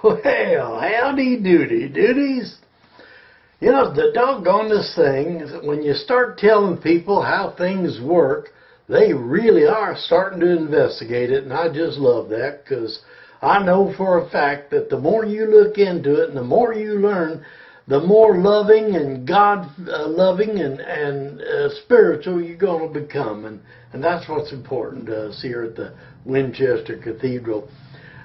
Well, howdy doody doodies. You know, the doggonest thing is that when you start telling people how things work, they really are starting to investigate it, and I just love that because I know for a fact that the more you look into it and the more you learn, the more loving and God-loving and spiritual you're going to become, and that's what's important to us here at the Winchester Cathedral.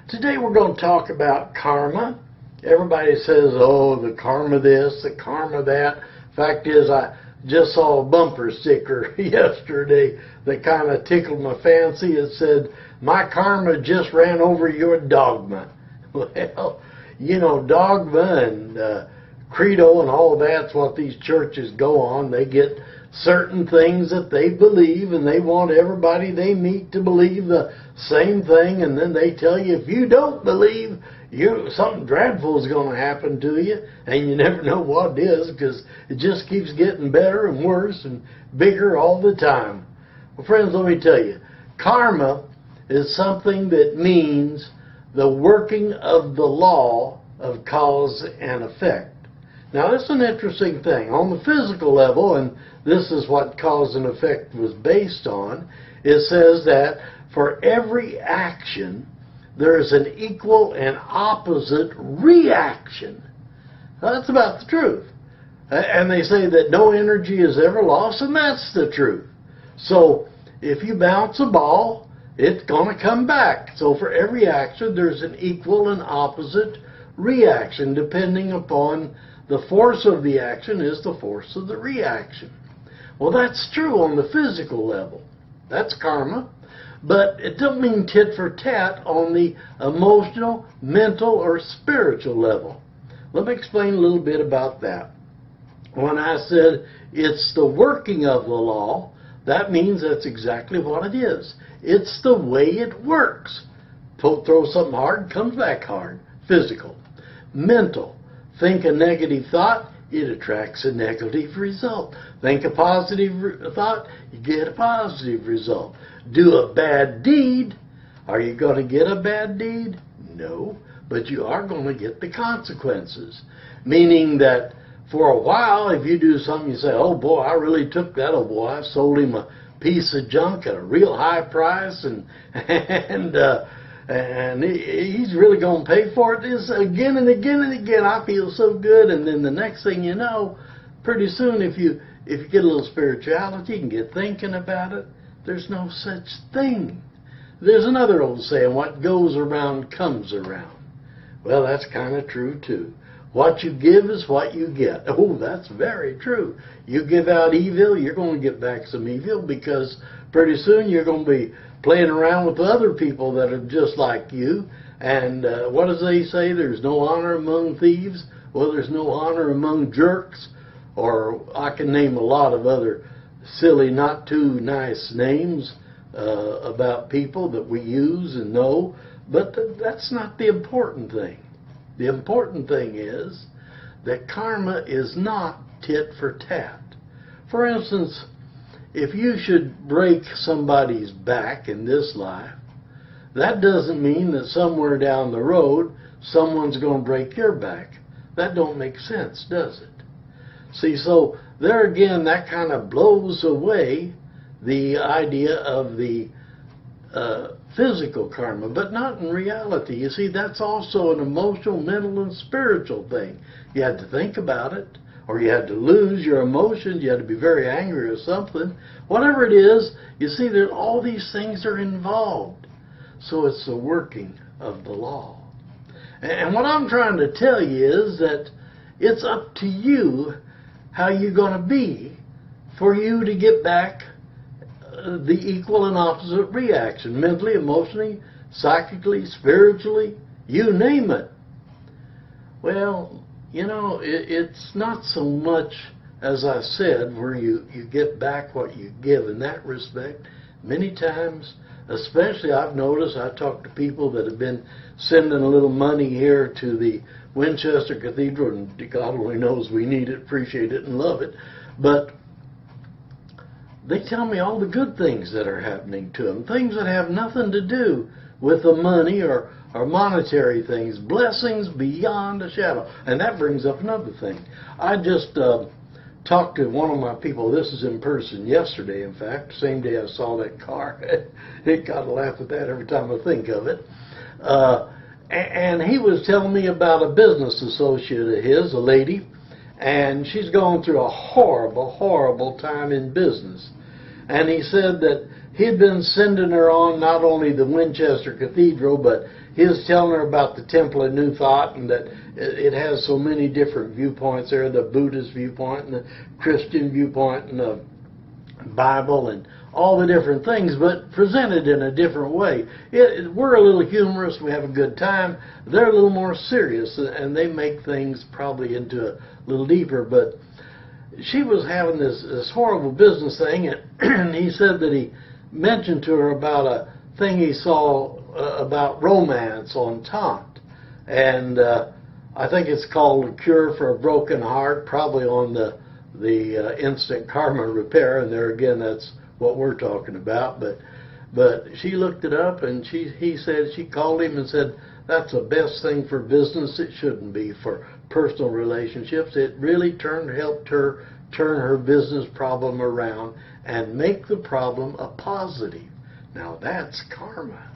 Today we're going to talk about karma. Everybody says, oh, the karma this, the karma that. Fact is, I just saw a bumper sticker yesterday that kind of tickled my fancy. It said, my karma just ran over your dogma. Well, you know, dogma and credo and all of that's what these churches go on. They get certain things that they believe, and they want everybody they meet to believe the same thing, and then they tell you if you don't believe, something dreadful is going to happen to you, and you never know what it is because it just keeps getting better and worse and bigger all the time. Well, friends, let me tell you, karma is something that means the working of the law of cause and effect. Now, that's an interesting thing. On the physical level, and this is what cause and effect was based on, it says that for every action, there is an equal and opposite reaction. Now, that's about the truth. And they say that no energy is ever lost, and that's the truth. So, if you bounce a ball, it's going to come back. So, for every action, there's an equal and opposite reaction, depending upon the force of the action is the force of the reaction. Well, that's true on the physical level. That's karma. But it doesn't mean tit for tat on the emotional, mental, or spiritual level. Let me explain a little bit about that. When I said it's the working of the law, that means that's exactly what it is. It's the way it works. Throw something hard, comes back hard. Physical. Mental. Think a negative thought, it attracts a negative result. Think a positive thought, you get a positive result. Do a bad deed, are you going to get a bad deed? No, but you are going to get the consequences. Meaning that for a while, if you do something, you say, oh boy, I really took that old boy. I sold him a piece of junk at a real high price, and he's really going to pay for it. This again and again and again. I feel so good, and then the next thing you know, pretty soon, if you get a little spirituality, you can get thinking about it. There's no such thing. There's another old saying, what goes around comes around. Well, that's kind of true too. What you give is what you get. Oh, that's very true. You give out evil, you're going to get back some evil, because pretty soon you're going to be playing around with other people that are just like you. And what does they say? There's no honor among thieves. Well, there's no honor among jerks. Or I can name a lot of other silly, not too nice names about people that we use and know. But that's not the important thing. The important thing is that karma is not tit for tat. For instance, if you should break somebody's back in this life, that doesn't mean that somewhere down the road someone's going to break your back. That don't make sense, does it? See, so there again, that kind of blows away the idea of the physical karma, but not in reality. You see, that's also an emotional, mental, and spiritual thing. You had to think about it, or you had to lose your emotions, you had to be very angry or something. Whatever it is, you see, there's all these things are involved. So it's the working of the law. And what I'm trying to tell you is that it's up to you how you're going to be for you to get back the equal and opposite reaction, mentally, emotionally, psychically, spiritually, you name it. Well, you know, it's not so much, as I said, where you get back what you give in that respect. Many times, especially I've noticed, I talk to people that have been sending a little money here to the Winchester Cathedral, and God only knows we need it, appreciate it, and love it. But they tell me all the good things that are happening to them, things that have nothing to do with the money or or monetary things, blessings beyond a shadow. And that brings up another thing. I just talked to one of my people, this is in person yesterday, in fact, same day I saw that car. It got to laugh at that every time I think of it. And he was telling me about a business associate of his, a lady, and she's gone through a horrible, horrible time in business. And he said that he'd been sending her on not only the Winchester Cathedral, but he was telling her about the Temple of New Thought, and that it has so many different viewpoints there, the Buddhist viewpoint and the Christian viewpoint and the Bible and all the different things, but presented in a different way. We're a little humorous, we have a good time. They're a little more serious, and they make things probably into a little deeper. But she was having this horrible business thing, and he said that he mentioned to her about a thing he saw about romance on Taunt. And I think it's called A Cure for a Broken Heart, probably on the Instant Karma Repair, and there again, that's what we're talking about. But she looked it up, and he said, she called him and said, that's the best thing for business. It shouldn't be for personal relationships. It really helped her turn her business problem around and make the problem a positive. Now that's karma.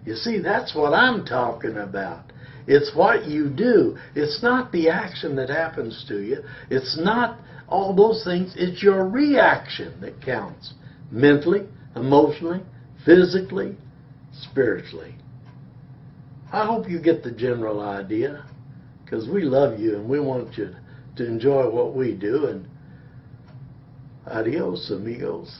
You see, that's what I'm talking about. It's what you do. It's not the action that happens to you. It's not all those things. It's your reaction that counts. Mentally, emotionally, physically, spiritually. I hope you get the general idea, because we love you and we want you to enjoy what we do. And adios, amigos.